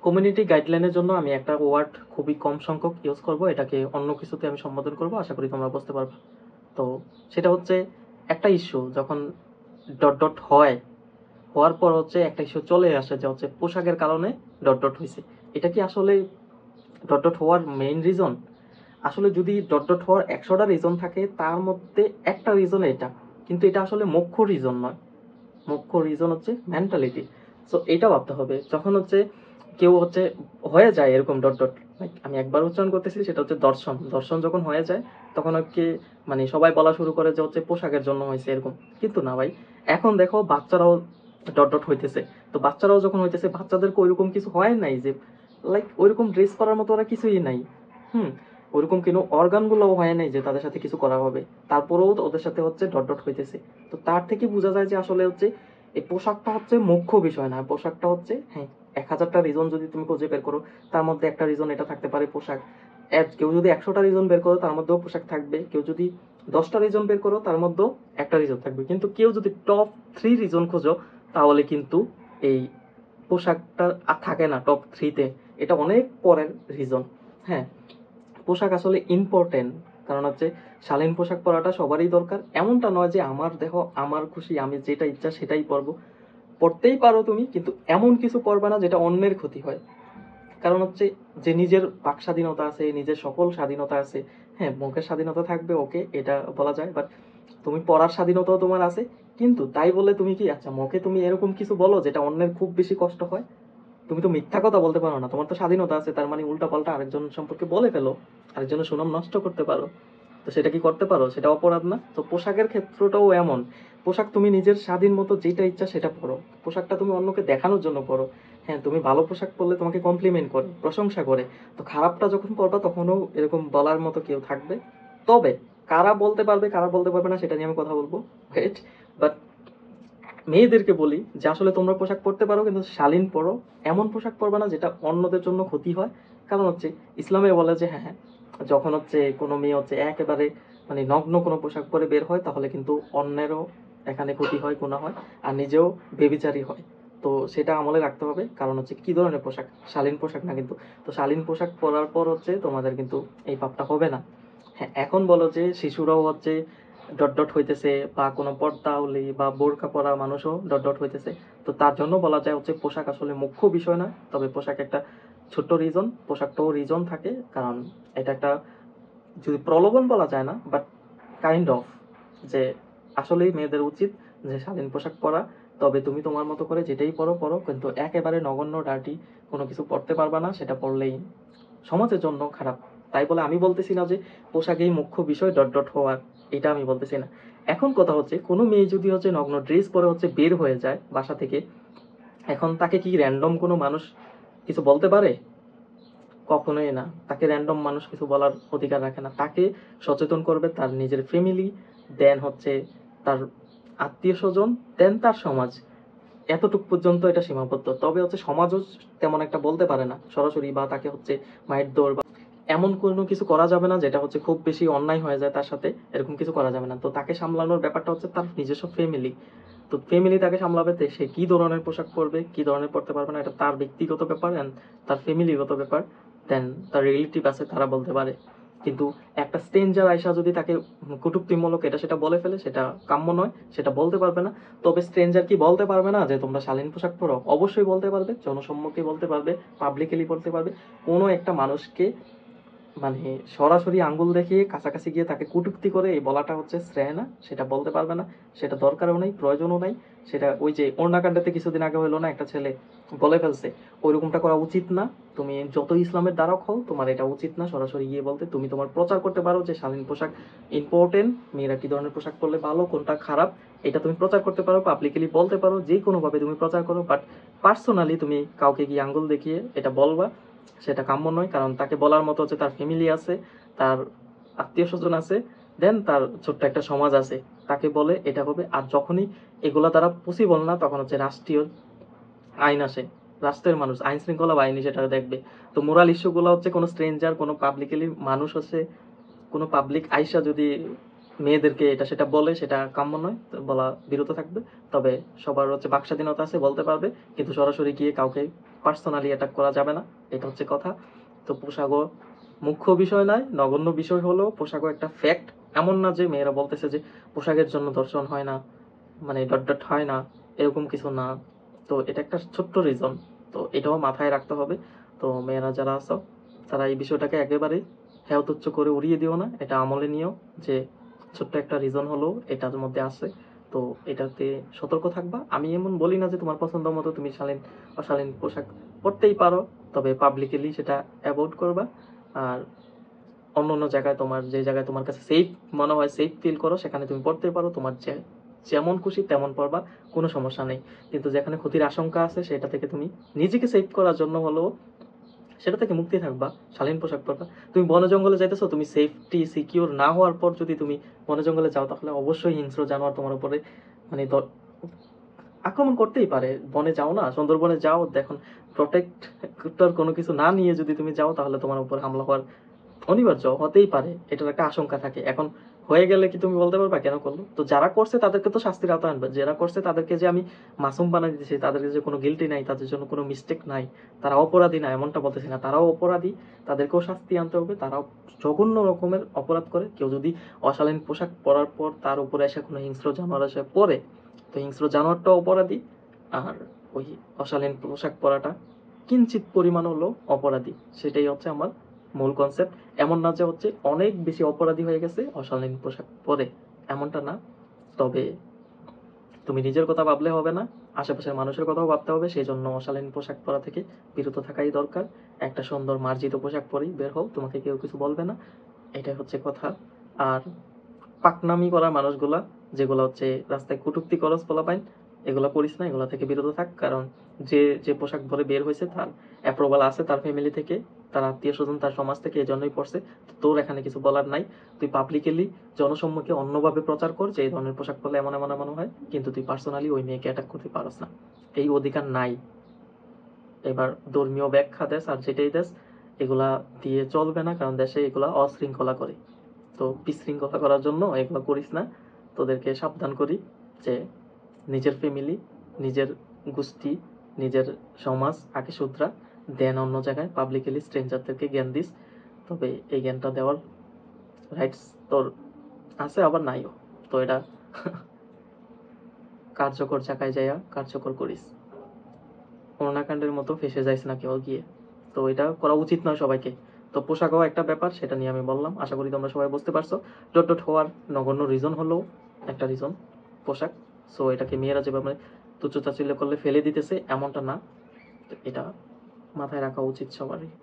Community গাইডলাইনের জন্য আমি একটা ওয়ার্ড খুবই কম সংখ্যক ইউজ করব, এটাকে অন্য কিছুতে আমি সম্বোধন করব, আশা করি তোমরা বুঝতে পারবে। তো সেটা হচ্ছে একটা ইস্যু যখন ডট ডট হওয়ার পর হচ্ছে একটা ইস্যু চলে আসে যে হচ্ছে পোশাকের কারণে ডট ডট হয়েছে। এটা কি আসলে ডট ডট হওয়ার মেইন রিজন? আসলে যদি ডট ডট হওয়ার 100টা রিজন থাকে তার মধ্যে একটা রিজন এটা, কিন্তু এটা আসলে মুখ্য রিজন নয়। মুখ্য রিজন হচ্ছে মেন্টালিটি। সো এটা ভাবতে হবে যখন হচ্ছে কেউ হচ্ছে হয়ে যায় এরকম ডট ডট, লাইক আমি একবার উচ্চারণ করতেছি, সেটা হচ্ছে দর্শন। দর্শন যখন হয়ে যায় তখন হচ্ছে মানে সবাই বলা শুরু করে যে হচ্ছে পোশাকের জন্য হয়েছে এরকম, কিন্তু না ভাই। এখন দেখো বাচ্চারাও ডট ডট হইতেছে, তো বাচ্চারাও যখন হইতেছে বাচ্চাদেরকে ওইরকম কিছু হয় নাই যে লাইক ওইরকম ড্রেস করার মতো ওরা কিছুই নাই। হুম, ওইরকম কোনো অর্গানগুলোও হয় নাই যে তাদের সাথে কিছু করা হবে, তারপরেও তো ওদের সাথে হচ্ছে ডট ডট হইতেছে। তো তার থেকে বোঝা যায় যে আসলে হচ্ছে এই পোশাকটা হচ্ছে মুখ্য বিষয় না। পোশাকটা হচ্ছে, হ্যাঁ, 1000টা রিজন যদি তুমি খুঁজে বের করো তার মধ্যে একটা রিজন এটা থাকতে পারে পোশাক। কেউ যদি 100টা রিজন বের করো তার মধ্যেও পোশাক থাকবে, কেউ যদি 10টা রিজন বের করো তার মধ্যেও একটা রিজন থাকবে, কিন্তু কেউ যদি টপ 3 রিজন খোঁজো তাহলে কিন্তু এই পোশাকটা আর থাকে না টপ 3-তে। এটা অনেক পরের রিজন। হ্যাঁ, পোশাক আসলে ইম্পর্টেন্ট, কারণ হচ্ছে শালীন পোশাক পরাটা সবারই দরকার। এমনটা নয় যে আমার দেহ আমার খুশি, আমি যেটা ইচ্ছা সেটাই পরবো। পড়তেই পারো তুমি, কিন্তু এমন কিছু পড়বে না যেটা অন্যের ক্ষতি হয়। কারণ হচ্ছে যে নিজের বাক স্বাধীনতা আছে, নিজের সকল স্বাধীনতা আছে। হ্যাঁ, মুখের স্বাধীনতা থাকবে, ওকে, এটা বলা যায়, বাট তুমি পড়ার স্বাধীনতাও তোমার আছে। কিন্তু তাই বলে তুমি কি আচ্ছা মুখে তুমি এরকম কিছু বলো যেটা অন্যের খুব বেশি কষ্ট হয়? তুমি তো মিথ্যা কথা বলতে পারো না, তোমার তো স্বাধীনতা আছে, তার মানে উল্টা পাল্টা আরেকজন সম্পর্কে বলে ফেলো, আরেকজনের সুনাম নষ্ট করতে পারো। তো সেটা কি করতে পারো? সেটা অপরাধ না? তো পোশাকের ক্ষেত্রটাও এমন। পোশাক তুমি নিজের স্বাধীন মতো যেটা ইচ্ছা সেটা পরো। পোশাকটা তুমি অন্যকে দেখানোর জন্য পরো। হ্যাঁ, তুমি ভালো পোশাক পরলে তোমাকে কমপ্লিমেন্ট করে, প্রশংসা করে। তো খারাপটা যখন পরবা তখনও এরকম বলার মতো কেউ থাকবে। তবে কারা বলতে পারবে কারা বলতে পারবে না সেটা নিয়ে আমি কথা বলবো, ওয়েট। বাট মেয়েদেরকে বলি যে আসলে তোমরা পোশাক পরতে পারো, কিন্তু শালীন পরো। এমন পোশাক পরবে না যেটা অন্যদের জন্য ক্ষতি হয়। কারণ হচ্ছে ইসলামে বলে যে হ্যাঁ, যখন হচ্ছে কোনো মেয়ে হচ্ছে একেবারে মানে নগ্ন কোনো পোশাক পরে বের হয় তাহলে কিন্তু অন্যেরও এখানে ক্ষতি হয়, গুনাহ হয়, আর নিজেও বেবিচারী হয়। তো সেটা আমলে রাখতে হবে। কারণ হচ্ছে কি ধরনের পোশাক, শালীন পোশাক না কিন্তু। তো শালীন পোশাক পরার পর হচ্ছে তোমাদের কিন্তু এই পাপটা হবে না। হ্যাঁ, এখন বলো যে শিশুরাও হচ্ছে ডট ডট হইতেছে, বা কোনো পর্দাওয়ালি বা বোরকা পরা মানুষও ডট ডট হইতেছে। তো তার জন্য বলা যায় হচ্ছে পোশাক আসলে মুখ্য বিষয় না, তবে পোশাক একটা ছোট্ট রিজন। পোশাকটাও রিজন থাকে, কারণ এটা একটা যদি প্রলোভন বলা যায় না, বাট কাইন্ড অফ, যে আসলেই মেয়েদের উচিত যে স্বাধীন পোশাক পরা। তবে তুমি তোমার মতো করে যেটাই পরো পরো, কিন্তু একেবারে নগণ্য ডার্টি কোনো কিছু পরতে পারবা না, সেটা পরলেই সমাজের জন্য খারাপ। তাই বলে আমি বলতেছি না যে পোশাকেই মুখ্য বিষয় ডট ডট হওয়ার, এটা আমি বলতেছি না। এখন কথা হচ্ছে কোনো মেয়ে যদি হচ্ছে নগ্ন ড্রেস পরে হচ্ছে বের হয়ে যায় বাসা থেকে, এখন তাকে কি র্যান্ডম কোনো মানুষ কিছু বলতে পারে? কখনোই না। তাকে র্যান্ডম মানুষ কিছু বলার অধিকার রাখে না। তাকে সচেতন করবে তার নিজের ফ্যামিলি, দেন হচ্ছে তার আত্মীয় স্বজন, দেন তার সমাজ। এতটুক পর্যন্ত এটা সীমাবদ্ধ। তবে হচ্ছে সমাজও তেমন একটা বলতে পারে না সরাসরি, বা তাকে হচ্ছে মায়ের দৌড় বা এমন কোনো কিছু করা যাবে না যেটা হচ্ছে খুব বেশি অন্যায় হয়ে যায় তার সাথে, এরকম কিছু করা যাবে না। তো তাকে সামলানোর ব্যাপারটা হচ্ছে তার নিজস্ব ফ্যামিলি। তো ফ্যামিলি তাকে সামলাবে, তো সে কি ধরনের পোশাক পরবে কি ধরনের পরতে পারবে না এটা তার ব্যক্তিগত ব্যাপার, অ্যান্ড তার ফ্যামিলিগত ব্যাপার। দেন তার রিলেটিভ আছে তারা বলতে পারে। কিন্তু একটা স্ট্রেঞ্জার আয়সা যদি তাকে কটূক্তিমূলক এটা সেটা বলে ফেলে, সেটা কাম্য নয়, সেটা বলতে পারবে না। তবে স্ট্রেঞ্জার কি বলতে পারবে না যে তোমরা শালীন পোশাক পরো? অবশ্যই বলতে পারবে, জনসম্মুখে বলতে পারবে, পাবলিকলি বলতে পারবে। কোনো একটা মানুষকে মানে সরাসরি আঙ্গুল দেখিয়ে কাছাকাছি গিয়ে তাকে কটূক্তি করে এই বলাটা হচ্ছে শ্রেয় না, সেটা বলতে পারবে না, সেটা দরকারও নেই, প্রয়োজনও নাই। সেটা ওই যে অরুণাকাণ্ডেতে কিছুদিন আগে হইলো না, একটা ছেলে বলে ফেলছে, ওইরকমটা করা উচিত না। তুমি যত ইসলামের দ্বারক হও তোমার এটা উচিত না সরাসরি গিয়ে বলতে। তুমি তোমার প্রচার করতে পারো যে শালীন পোশাক ইম্পর্টেন্ট, মেয়েরা কি ধরনের পোশাক পরলে ভালো, কোনটা খারাপ, এটা তুমি প্রচার করতে পারো, পাবলিকলি বলতে পারো, যে কোনোভাবে তুমি প্রচার করো। বাট পার্সোনালি তুমি কাউকে গিয়ে আঙ্গুল দেখিয়ে এটা বলবা, সেটা কাম্য নয়। কারণ তাকে বলার মতো হচ্ছে তার ফ্যামিলি আছে, তার আত্মীয় স্বজন আছে, দেন তার ছোট্ট একটা সমাজ আছে, তাকে বলে এটা হবে। আর যখনই এগুলা দ্বারা পসিবল না তখন হচ্ছে রাষ্ট্রীয় আইন আসে, রাষ্ট্রের মানুষ আইন শৃঙ্খলা বাহিনী সেটা দেখবে। তো মোরাল ইস্যুগুলো হচ্ছে কোনো স্ট্রেঞ্জার কোনো পাবলিকলি মানুষ হচ্ছে কোনো পাবলিক আইসা যদি মেয়েদেরকে এটা সেটা বলে সেটা কাম্য নয়, তো বলা বিরত থাকবে। তবে সবার হচ্ছে বাক স্বাধীনতা আছে, বলতে পারবে, কিন্তু সরাসরি গিয়ে কাউকে পার্সোনালি অ্যাটাক করা যাবে না, এটা হচ্ছে কথা। তো পোশাকও মুখ্য বিষয় নয়, নগণ্য বিষয় হলেও পোশাকও একটা ফ্যাক্ট। এমন না যে মেয়েরা বলতেছে যে পোশাকের জন্য ধর্ষণ হয় না, মানে ডট ডট হয় না, এরকম কিছু না। তো এটা একটা ছোট্ট রিজন, তো এটাও মাথায় রাখতে হবে। তো মেয়েরা যারা আছো তারা এই বিষয়টাকে একেবারে হেয় তুচ্ছ করে উড়িয়ে দিও না, এটা আমলে নিও যে ছোট্ট একটা রিজন হলো এটার মধ্যে আছে। তো এটাতে সতর্ক থাকবা। আমি এমন বলি না যে তোমার পছন্দ মতো তুমি শালীন অশালীন পোশাক পরতেই পারো, তবে পাবলিকলি সেটা অ্যাভয়েড করবা। আর অন্য অন্য জায়গায় তোমার যে জায়গায় তোমার কাছে সেফ মনে হয়, সেফ ফিল করো, সেখানে তুমি পড়তে পারো, তোমার যে যেমন খুশি তেমন পড়বা, কোনো সমস্যা নেই। কিন্তু যেখানে ক্ষতির আশঙ্কা আছে সেটা থেকে তুমি নিজেকে সেভ করার জন্য হলেও সেটা থেকে মুক্তি থাকবা, শালীন পোশাক পরবা। তুমি বনে জঙ্গলে যাইতেছো, তুমি সেফটি সিকিউর না হওয়ার পর যদি তুমি বনে জঙ্গলে যাও, তাহলে অবশ্যই হিংস্র জানোয়ার তোমার উপরে মানে আক্রমণ করতেই পারে। বনে যাও না, সুন্দরবনে যাও, দেখুন প্রোটেক্টর কোনো কিছু না নিয়ে যদি তুমি যাও, তাহলে তোমার উপর হামলা হওয়ার অনিবার্য হতেই পারে, এটার একটা আশঙ্কা থাকে। এখন হয়ে গেলে কি তুমি বলতে পারবা কেন করলো? তো যারা করছে তাদেরকে তো শাস্তির আওতায় আনবে। যারা করছে তাদেরকে যে আমি মাসুম বানাই দিতেছি, তাদেরকে যে কোনো গিল্টি নাই, তাদের জন্য কোনো মিস্টেক নাই, তারা অপরাধী না এমনটা বলতেছি না, তারাও অপরাধী, তাদেরকেও শাস্তি আনতে হবে। তারাও জঘন্য রকমের অপরাধ করে। কেউ যদি অশালীন পোশাক পরার পর তার উপরে এসে কোনো হিংস্র জানোয়ার এসে পড়ে, তো হিংস্র জানোয়ারটাও অপরাধী, আর ওই অশালীন পোশাক পরাটা কিঞ্চিত পরিমাণ হলো অপরাধী। সেটাই হচ্ছে আমার মূল কনসেপ্ট। এমন না যে হচ্ছে অনেক বেশি অপরাধী হয়ে গেছে অশালীন পোশাক পরে, এমনটা না। তবে তুমি নিজের কথা ভাবলে হবে না, আশেপাশের মানুষের কথাও ভাবতে হবে। সেই জন্য অশালীন পোশাক পরা থেকে বিরত থাকাই দরকার। একটা সুন্দর মার্জিত পোশাক পরেই বের হও, তোমাকে কেউ কিছু বলবে না, এটাই হচ্ছে কথা। আর পাকনামি করা মানুষগুলা, যেগুলো হচ্ছে রাস্তায় কটূক্তি করস পোলাপাইন, এগুলা করিস না, এগুলা থেকে বিরত থাক। কারণ যে যে পোশাক পরে বের হয়েছে তার অ্যাপ্রুভাল আছে, তার ফ্যামিলি থেকে, তার আত্মীয় স্বজন, তার সমাজ থেকে, এই জন্যই পড়ছে। তো তোর এখানে কিছু বলার নাই। তুই পাবলিকলি জনসম্মুখে অন্যভাবে প্রচার কর যে এই ধরনের পোশাক পরলে এমন এমন এমন হয়, কিন্তু তুই পার্সোনালি ওই মেয়েকে অ্যাটাক করতে পারস না, এই অধিকার নাই। এবার ধর্মীয় ব্যাখ্যা দেশ আর যেটাই দেশ, এগুলা দিয়ে চলবে না, কারণ দেশে এগুলা অশৃঙ্খলা করে। তো বিশৃঙ্খলা করার জন্য এগুলো করিস না। তোদেরকে সাবধান করি যে নিজের ফ্যামিলি, নিজের গোষ্ঠী, নিজের সমাজ আগে শুধরা, দেন অন্য জায়গায় পাবলিকলি স্ট্রেঞ্জারদেরকে জ্ঞান দিস। তবে এই জ্ঞানটা দেওয়ার রাইটস তোর আছে, আবার নাইও। তো এটা কার্যকর জায়গায় যাইয়া কার্যকর করিস। করোনাকাণ্ডের মতো ফেসে যাইস না কেউ গিয়ে। তো এটা করা উচিত নয় সবাইকে। তো পোশাকও একটা ব্যাপার, সেটা নিয়ে আমি বললাম। আশা করি তোমরা সবাই বুঝতে পারছো। ডট ডট হওয়ার নগণ্য রিজন হলো একটা রিজন পোশাক। সো এটাকে মেয়েরা যেভাবে তুচ্ছ তাচ্ছিল্য করলে ফেলে দিতেছে এমনটা না, তো এটা মাথায় রাখা উচিত সবারই।